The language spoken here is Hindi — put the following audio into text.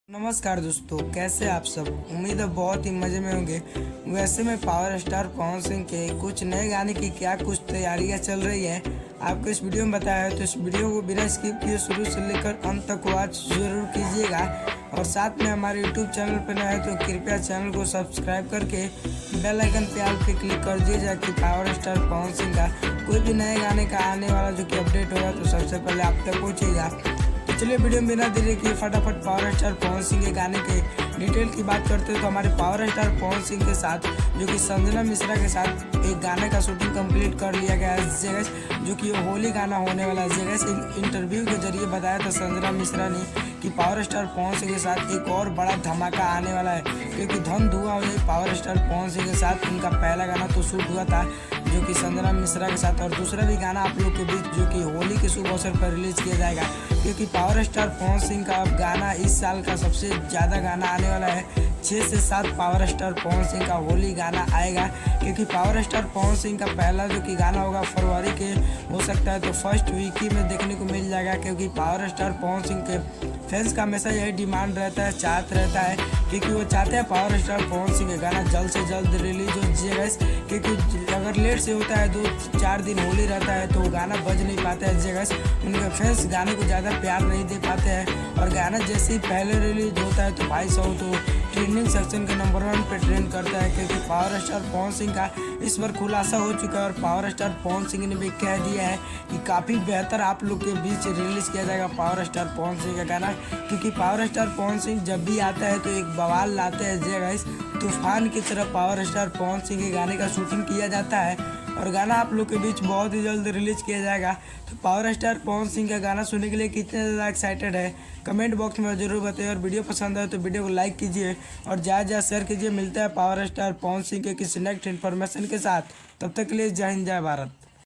नमस्कार दोस्तों, कैसे आप सब। उम्मीद है बहुत ही मज़े में होंगे। वैसे में पावर स्टार पवन सिंह के कुछ नए गाने की क्या कुछ तैयारियां चल रही है आपको इस वीडियो में बताया है, तो इस वीडियो को बिना स्किप किए शुरू से लेकर अंत तक वॉच जरूर कीजिएगा। और साथ में हमारे यूट्यूब चैनल पर नए हैं तो कृपया चैनल को सब्सक्राइब करके बेल आइकन पे ऑल पे क्लिक कर दीजिएगा कि पावर स्टार पवन सिंह का कोई भी नए गाने का आने वाला जो कि अपडेट होगा तो सबसे पहले आप तक पहुँचेगा। चलिए वीडियो में बिना देरी किए फटाफट पावर स्टार पवन सिंह के गाने के डिटेल की बात करते हैं। तो हमारे पावर स्टार पवन सिंह के साथ जो कि संजना मिश्रा के साथ एक गाने का शूटिंग कंप्लीट कर लिया गया है जगह, जो कि होली गाना होने वाला है जगह से इंटरव्यू के जरिए बताया था संजना मिश्रा ने कि पावर स्टार पवन सिंह के साथ एक और बड़ा धमाका आने वाला है, क्योंकि धन धुआं हो जाए पावर स्टार पवन सिंह के साथ उनका पहला गाना तो शूट हुआ था जो कि संजना मिश्रा के साथ, और दूसरा भी गाना आप लोग के बीच जो कि होली के शुभ अवसर पर रिलीज किया जाएगा, क्योंकि पावर स्टार पवन सिंह का गाना इस साल का सबसे ज़्यादा गाना आने वाला है। 6 से 7 पावर स्टार पवन सिंह का होली गाना आएगा, क्योंकि पावर स्टार पवन सिंह का पहला जो कि गाना होगा फरवरी के हो सकता है तो फर्स्ट वीक ही में देखने को मिल जाएगा, क्योंकि पावर स्टार पवन सिंह के फैंस का हमेशा यही डिमांड रहता है, चाहत रहता है, क्योंकि वो चाहते हैं पावर स्टार पवन सिंह का गाना जल्द से जल्द रिलीज हो जाएगा, क्योंकि अगर लेट से होता है 2-4 दिन होली रहता है तो गाना बज नहीं पाता है जगह, उनके फैंस गाने को ज़्यादा प्यार नहीं दे पाते हैं। और गाना जैसे ही पहले रिलीज होता है तो भाई साहब तो ट्रेंडिंग सेक्शन के नंबर 1 पे ट्रेंड करता है, क्योंकि पावर स्टार पवन सिंह का इस बार खुलासा हो चुका है। और पावर स्टार पवन सिंह ने भी कह दिया है कि काफ़ी बेहतर आप लोग के बीच रिलीज़ किया जाएगा पावर स्टार पवन सिंह का गाना, क्योंकि पावर स्टार पवन सिंह जब भी आता है तो एक बवाल लाते हैं जगह, तूफान की तरह पावर स्टार पवन सिंह के गाने का शूटिंग किया जाता है और गाना आप लोग के बीच बहुत ही जल्द रिलीज किया जाएगा। तो पावर स्टार पवन सिंह का गाना सुनने के लिए कितने ज़्यादा एक्साइटेड है कमेंट बॉक्स में ज़रूर बताइए, और वीडियो पसंद आए तो वीडियो को लाइक कीजिए और ज़्यादा शेयर कीजिए। मिलता है पावर स्टार पवन सिंह के किसी नेक्स्ट इन्फॉर्मेशन के साथ, तब तक के लिए जय हिंद जय भारत।